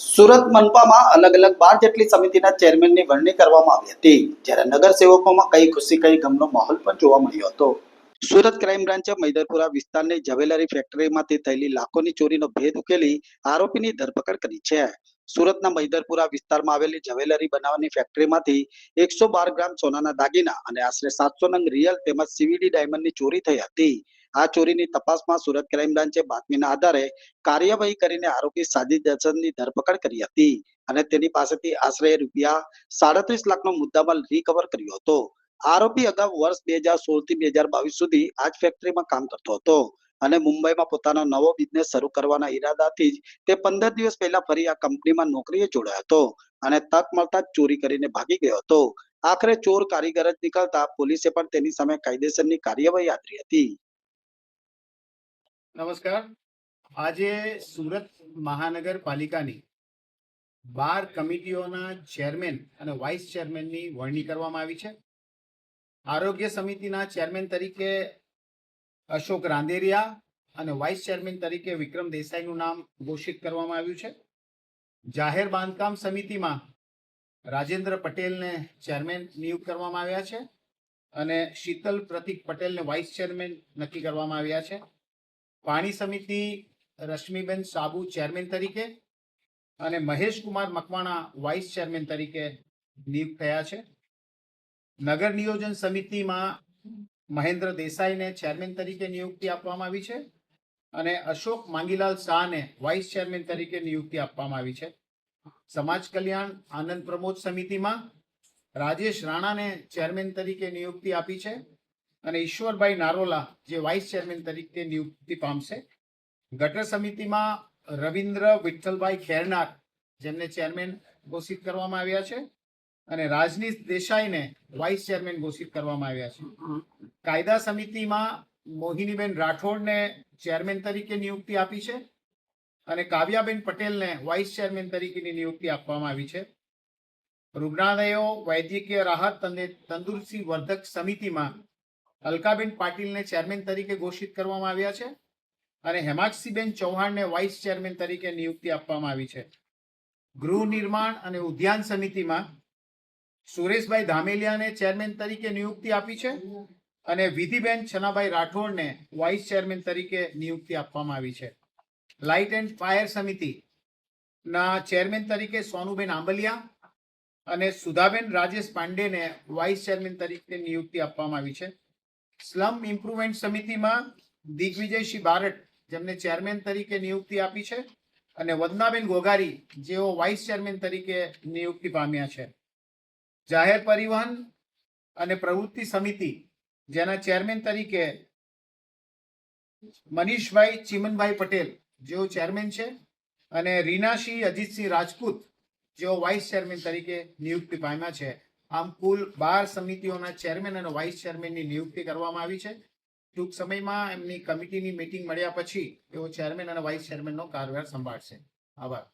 સુરત મનપામાં અલગ અલગ 12 જેટલી સમિતિના ચેરમેનની વરણી કરવામાં આવી હતી, જ્યારે નગરસેવકોમાં કઈ ખુશી કઈ ગમનો માહોલ પણ જોવા મળ્યો હતો. સુરત ક્રાઇમ બ્રાન્ચે મૈદરપુરા વિસ્તારની જ્વેલરી ફેક્ટરીમાંથી થયેલી લાખોની ચોરીનો ભેદ ઉકેલી આરોપીની ધરપકડ કરી છે. સુરતના મૈદરપુરા વિસ્તારમાં આવેલી જ્વેલરી બનાવવાની ફેક્ટરીમાંથી 112 ગ્રામ સોનાના દાગીના અને આશરે 700 નંગ રિયલ તેમજ સીવીડી ડાયમંડની ચોરી થઈ હતી. આ ચોરીની તપાસમાં સુરત ક્રાઇમ બ્રાન્ચે બાતમીના આધારે કાર્યવાહી કરીને આરોપી સાજિદ હસનની ધરપકડ કરી હતી અને તેની પાસેથી આશરે રૂપિયા 37 લાખનો મુદ્દામાલ રિકવર કર્યો હતો. આરોપી અગાઉ વર્ષ 2016 થી 2022 સુધી આ જ ફેક્ટરીમાં કામ કરતો હતો અને મુંબઈમાં પોતાનો નવો બિઝનેસ શરૂ કરવાના ઈરાદાથી જ તે 15 દિવસ પહેલા ફરી આ કંપનીમાં નોકરીએ જોડાયો હતો અને તક મળતા જ ચોરી કરીને ભાગી ગયો હતો. આખરે ચોર કારીગર જ નીકળતા પોલીસે પણ તેની સામે કાયદેસરની કાર્યવાહી આદરી હતી. નમસ્કાર. આજે સુરત મહાનગરપાલિકાની 12 કમિટીઓના ચેરમેન અને વાઇસ ચેરમેનની વરણી કરવામાં આવી છે. આરોગ્ય સમિતિના ચેરમેન તરીકે અશોક રાંદેરિયા અને વાઇસ ચેરમેન તરીકે વિક્રમ દેસાઈનું નામ ઘોષિત કરવામાં આવ્યું છે. જાહેર બાંધકામ સમિતિમાં રાજેન્દ્ર પટેલને ચેરમેન નિયુક્ત કરવામાં આવ્યા છે અને શીતલ પ્રતિક પટેલને વાઇસ ચેરમેન નક્કી કરવામાં આવ્યા છે. પાણી સમિતિ રશ્મિબેન સાબુ ચેરમેન તરીકે અને મહેશ કુમાર મકવાણા વાઇસ ચેરમેન તરીકે નિયુક્ત થયા છે. નગર નિયોજન સમિતિમાં મહેન્દ્ર દેસાઈને ચેરમેન તરીકે નિયુક્તિ આપવામાં આવી છે અને અશોક માંગીલાલ શાહને વાઇસ ચેરમેન તરીકે નિયુક્તિ આપવામાં આવી છે. સમાજ કલ્યાણ આનંદ પ્રમોદ સમિતિમાં રાજેશ રાણાને ચેરમેન તરીકે નિયુક્તિ આપી છે અને ઈશ્વરભાઈ નારોલા જે વાઇસ ચેરમેન તરીકે નિયુક્તિ પામશે. ગટર સમિતિમાં રવિન્દ્ર વિઠ્ઠલભાઈ ખેરનાર જેમને ચેરમેન ઘોષિત કરવામાં આવ્યા છે અને રાજનીશ દેસાઈને વાઇસ ચેરમેન ઘોષિત કરવામાં આવ્યા છે. કાયદા સમિતિમાં મોહિનીબેન રાઠોડને ચેરમેન તરીકે નિયુક્તિ આપી છે અને કાવ્યાબેન પટેલને વાઇસ ચેરમેન તરીકેની નિયુક્તિ આપવામાં આવી છે. રૂગ્ણાલયો વૈદ્યકીય રાહત અને તંદુરસ્તી વર્ધક સમિતિમાં અલકાબેન પાટીલને ચેરમેન તરીકે ઘોષિત કરવામાં આવ્યા છે અને હેમાક્ષીબેન ચૌહાણને વાઇસ ચેરમેન તરીકે નિયુક્તિ આપવામાં આવી છે. ગૃહ નિર્માણ અને ઉદ્યાન સમિતિમાં સુરેશભાઈ ધામેલિયાને ચેરમેન તરીકે નિયુક્તિ આપી છે અને વિધિબેન છનાભાઈ રાઠોડને વાઇસ ચેરમેન તરીકે નિયુક્તિ આપવામાં આવી છે. લાઇટ એન્ડ ફાયર સમિતિના ચેરમેન તરીકે સોનુબેન આંબલિયા અને સુધાબેન રાજેશ પાંડેને વાઇસ ચેરમેન તરીકે નિયુક્તિ આપવામાં આવી છે. સ્લમ ઇમ્પ્રુવમેન્ટ સમિતિમાં દિગ્વિજયસિંહ બારટ જેમને ચેરમેન તરીકે નિયુક્તિ આપી છે અને વદનાબેન ગોગારી જેઓ વાઇસ ચેરમેન તરીકે નિયુક્તિ પામ્યા છે. જાહેર પરિવહન અને પ્રવૃત્તિ સમિતિ જેના ચેરમેન તરીકે મનીષભાઈ ચીમનભાઈ પટેલ જેઓ ચેરમેન છે અને રીનાસિંહ અજીતસિંહ રાજપૂત જેઓ વાઇસ ચેરમેન તરીકે નિયુક્તિ પામ્યા છે. આમ કુલ 12 સમિતિઓના ચેરમેન અને વાઇસ ચેરમેનની નિયુક્તિ કરવામાં આવી છે. ટૂંક સમયમાં એમની કમિટીની મીટિંગ મળ્યા પછી તેઓ ચેરમેન અને વાઇસ ચેરમેનનો કાર્યભાર સંભાળશે. આભાર.